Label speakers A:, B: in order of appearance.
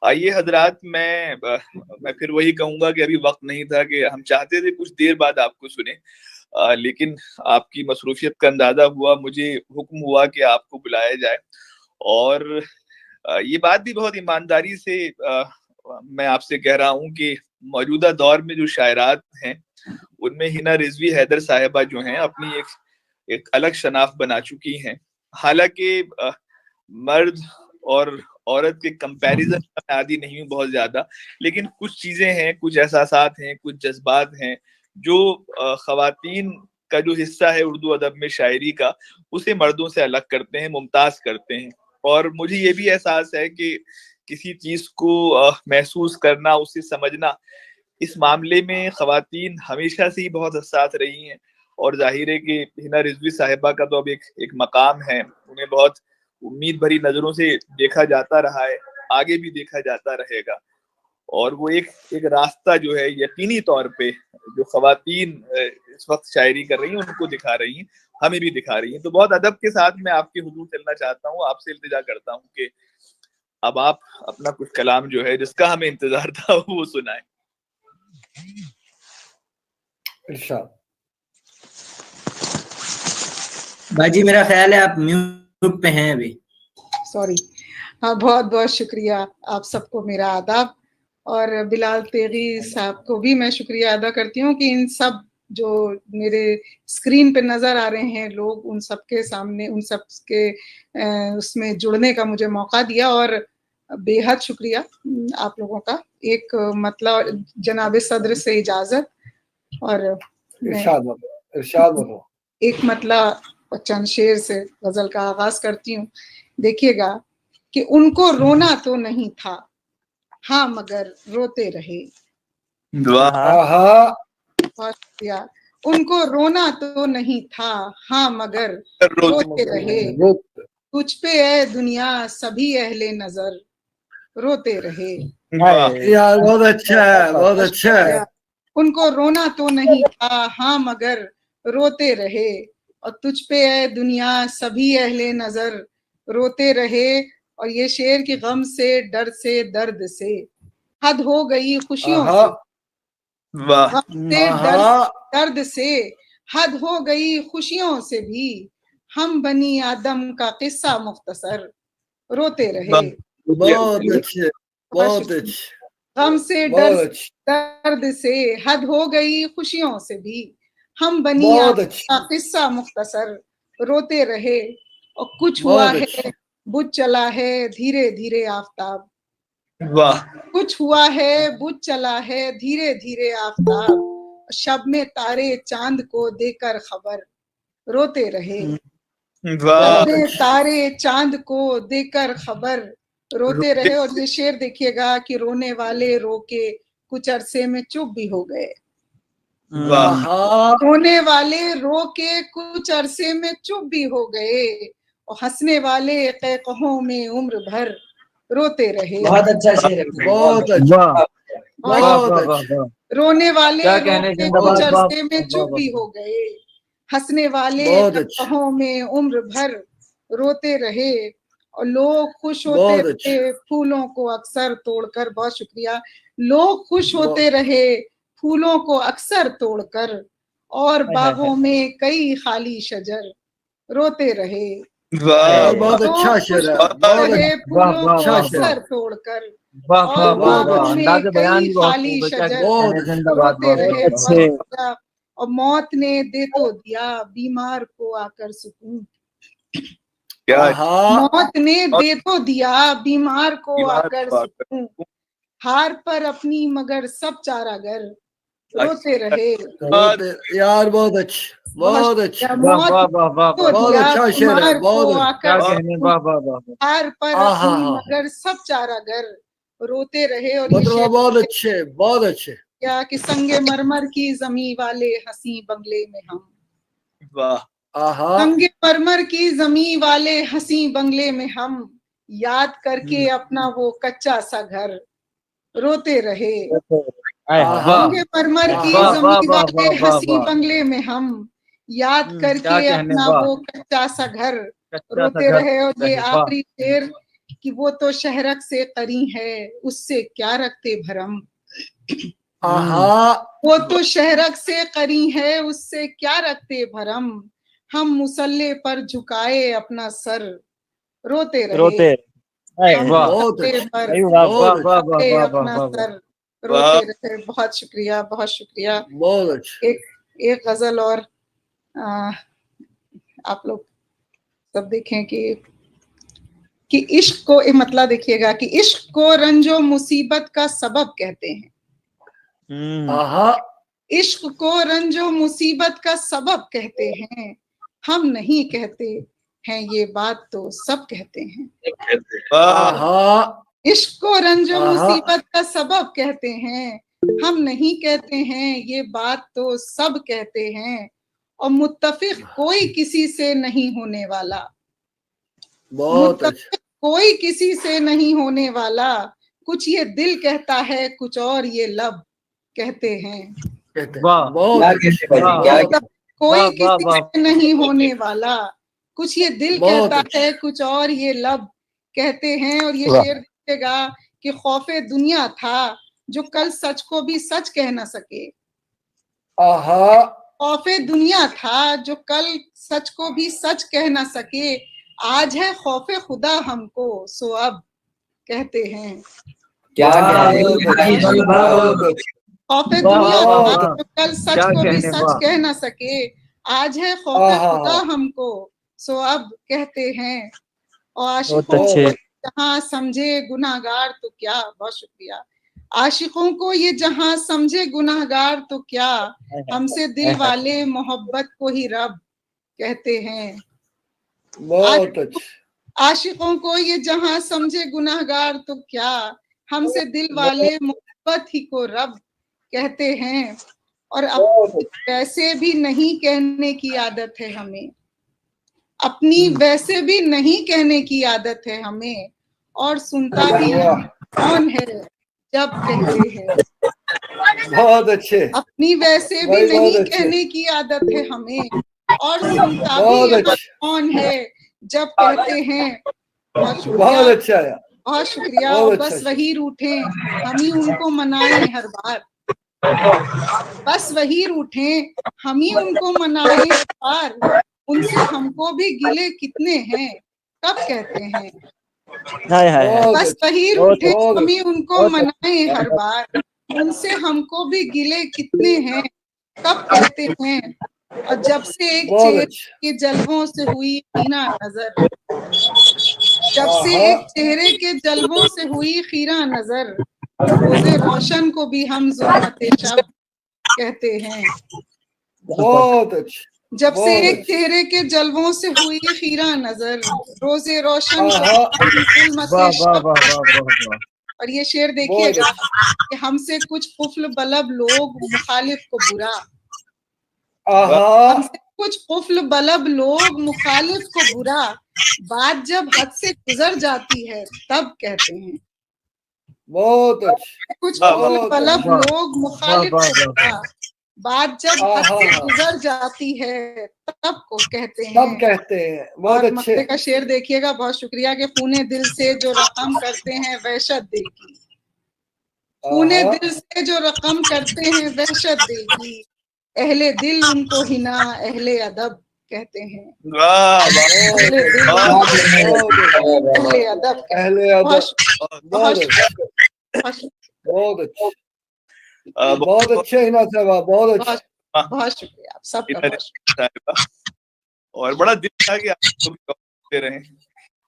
A: आइए हजरात, मैं फिर वही कहूंगा कि अभी वक्त नहीं था कि हम चाहते थे कुछ देर बाद आपको सुने, लेकिन आपकी मसरूफियत का अंदाजा हुआ, मुझे हुक्म हुआ कि आपको बुलाया जाए। और ये बात भी बहुत ईमानदारी से मैं आपसे कह रहा हूँ कि मौजूदा दौर में जो शायरात हैं उनमें हिना रिजवी हैदर साहिबा जो हैं अपनी एक अलग शनाख्त बना चुकी हैं। हालांकि मर्द और औरत के कंपैरिजन में आदी नहीं हूँ बहुत ज्यादा, लेकिन कुछ चीजें हैं, कुछ एहसासात हैं, कुछ जज्बात हैं जो खवातीन का जो हिस्सा है उर्दू अदब में शायरी का, उसे मर्दों से अलग करते हैं, मुमताज करते हैं। और मुझे ये भी एहसास है कि किसी चीज को महसूस करना, उसे समझना, इस मामले में खवातीन हमेशा से ही बहुत हसास रही हैं। और जाहिर है कि हिना रिजवी साहिबा का तो अब एक मकाम है, उन्हें बहुत उम्मीद भरी नजरों से देखा जाता रहा है, आगे भी देखा जाता रहेगा। और वो एक रास्ता जो है यकीनी तौर पे जो खवातीन इस वक्त शायरी कर रही हैं उनको दिखा रही हैं, हमें भी दिखा रही हैं। तो बहुत अदब के साथ मैं आपके हुजूर चलना चाहता हूँ, आपसे इल्तिजा करता हूँ कि अब आप अपना कुछ कलाम जो है जिसका हमें इंतजार था वो सुनाएं।
B: इरशाद। भाई मेरा ख्याल है आप म्यूट पे हैं अभी।
C: सॉरी। हाँ, बहुत बहुत शुक्रिया आप सबको, मेरा आदाब। और बिलाल तेगी साहब को भी मैं शुक्रिया अदा करती हूँ कि इन सब जो मेरे स्क्रीन पे नजर आ रहे हैं लोग, उन सब के सामने, उन सब के उसमें जुड़ने का मुझे मौका दिया। और बेहद शुक्रिया आप लोगों का। एक मतलब जनाब सदर से इजाजत, और
B: इरशाद
C: एक मतलब चंद शेर से गजल का आगाज करती हूँ। देखिएगा कि उनको रोना तो नहीं था, हाँ मगर रोते रहे। उनको रोना तो नहीं था, हाँ मगर रोते रहे। तुझ पे है दुनिया सभी अहले नजर, रोते रहे।
B: यार बहुत अच्छा है, बहुत अच्छा है।
C: उनको रोना तो नहीं था, हाँ मगर रोते रहे। और तुझ पे है दुनिया सभी अहले नजर, रोते रहे। और ये शेर की गम से, डर से, दर्द से हद हो गई खुशियों से, गम से, दर्द से हद हो गई खुशियों से भी, हम बनी आदम का किस्सा मुख्तसर, रोते रहे।
B: बहुत अच्छे, बहुत अच्छे।
C: गम से, दर्द से हद हो गई खुशियों से भी, हम बनी आदम का किस्सा मुख्तसर, रोते रहे। और कुछ हुआ है बुझ चला है धीरे धीरे आफताब,
A: वाह।
C: कुछ हुआ है बुझ चला है धीरे धीरे आफताब, शब में तारे चांद को देकर खबर, रोते रहे। शब में तारे चांद को देकर खबर, रोते रहे। और ये शेर देखिएगा कि रोने वाले रो के कुछ अरसे में चुप भी हो गए। रोने वाले रो के कुछ अरसे में चुप भी हो गए, और हंसने वाले कहकों में उम्र भर रोते रहे।
B: बहुत अच्छा शेर है, बहुत अच्छा, बहुत अच्छा।
C: रोने वाले रो के कुछ अरसे में चुप भी हो गए, हंसने वाले कहकों में उम्र भर रोते रहे। और लोग खुश होते रहे फूलों को अक्सर तोड़कर, बहुत शुक्रिया। लोग खुश होते रहे फूलों को अक्सर तोड़कर, और बागों में कई खाली शजर, रोते रहे।
B: बहुत अच्छा शेर है,
C: फूलों को अक्सर तोड़कर, और बागों में कई खाली शजर, रोते रहे। और मौत ने दे तो दिया बीमार को आकर सुकून, मौत ने दे तो दिया बीमार को आकर सुकून, हार पर अपनी मगर सब चारागर, रोते रहे।
B: यार बहुत अच्छा, बहुत अच्छा,
C: बहुत अच्छा शेर है, बहुत हार पर अपनी मगर सब चारागर, रोते रहे। और
B: बहुत अच्छे, बहुत अच्छे।
C: क्या कि संगे मरमर की जमी वाले हंसी बंगले में हम, संगे मरमर की जमी वाले हंसी बंगले में हम, याद करके अपना वो कच्चा सा घर, रोते रहे। संगे मरमर की जमी वाले हंसी बंगले में हम, याद करके अपना वो कच्चा सा घर, रोते रहे। और ये आखिरी शेर कि वो तो शहरक से करी है, उससे क्या रखते भरम। वो तो शहरक से करी है, उससे क्या रखते भरम। हम मुसल्ले पर झुकाए अपना सर, रोते रहे। हम मुसल्ले पर झुकाए अपना सर, रोते रहे। बहुत शुक्रिया, बहुत शुक्रिया। एक गजल और आप लोग सब देखें कि इश्क को मतलब देखिएगा कि इश्क को रंजो मुसीबत का सबब कहते हैं। इश्क को रंजो मुसीबत का सबब कहते हैं, हम नहीं कहते हैं ये बात तो सब कहते हैं। इश्क को रंजो मुसीबत का सबब कहते हैं, हम नहीं कहते हैं ये बात तो सब कहते हैं। और मुत्तफिक कोई किसी से नहीं होने वाला, मुत्तफिक कोई किसी से नहीं होने वाला। कुछ ये दिल कहता है, कुछ और ये लब कहते हैं। कोई किसी से नहीं होने वाला, कुछ ये दिल कहता है, कुछ और ये लब कहते हैं। और ये शेर देखेगा कि खौफे दुनिया था जो कल सच को भी सच कह ना सके। खौफे दुनिया था जो कल सच को भी सच कह ना सके। आज है खौफे खुदा हमको, सो अब कहते हैं। खौफे दुनिया था जो कल सच को भी सच कह ना सके। आज है खौफे खुदा हमको, सो अब कहते हैं। और आशिकों को जहाँ समझे गुनाहगार तो क्या, बहुत शुक्रिया। आशिकों को ये जहाँ समझे गुनाहगार तो क्या, हमसे दिल वाले मोहब्बत को ही रब कहते हैं। आशिकों को ये जहाँ समझे गुनाहगार तो क्या, हमसे दिल वाले मोहब्बत ही को रब कहते हैं। और अब वैसे भी नहीं कहने की आदत है हमें, अपनी वैसे भी नहीं कहने की आदत है हमें। और सुनता भी कौन है जब कहते हैं।
D: बहुत अच्छे।
C: अपनी वैसे भी नहीं कहने की आदत है हमें, और सुनता भी कौन है जब कहते हैं। बहुत शुक्रिया,
D: बहुत अच्छा है,
C: बहुत शुक्रिया। और बस वही रूठे हम ही उनको मनाएं हर बार, बस वही रूठे हम ही उनको मनाएं हर बार। उनसे हमको भी गिले कितने हैं, कब कहते हैं। बस वही रूठे हम ही उनको मनाएं हर बार। उनसे हमको भी गिले कितने हैं, कब कहते हैं। और जब से एक चेहरे के जलवों से हुई खीरा नजर, जब से एक चेहरे के जलवों से हुई खीरा नजर, रोजे रोशन को भी हम जुल्मते शब कहते हैं।
D: बहुत अच्छा।
C: जब से एक चेहरे के जलवों से हुई खीरा नजर, रोजे रोशन को जुल्मते शब। और ये शेर देखिएगा कि हमसे कुछ कुफ्ल बलब लोग मुखालिफ को बुरा, हमसे कुछ कुफ्ल बलब लोग मुखालिफ को बुरा, बात जब हद से गुजर जाती है तब कहते हैं।
D: बहुत अच्छा।
C: कुछ कुफ्ल बलब लोग मुखालिफ को बुरा, बात जब हद से गुजर जाती है तब को कहते हैं,
D: तब कहते हैं। बहुत अच्छे।
C: मक्ते का शेर देखिएगा, बहुत शुक्रिया। कि खूने दिल से जो रकम करते हैं वहशत दिल की, खूने दिल से जो रकम करते हैं वहशत दिल की, अहले दिल उनको हिना अहले अदब कहते हैं। अहले दिल अहले अदब,
D: बहुत अच्छे हिना साहब, बहुत अच्छा।
C: बहुत शुक्रिया आप सबका।
A: और बड़ा दिल था कि आप दे रहे हैं।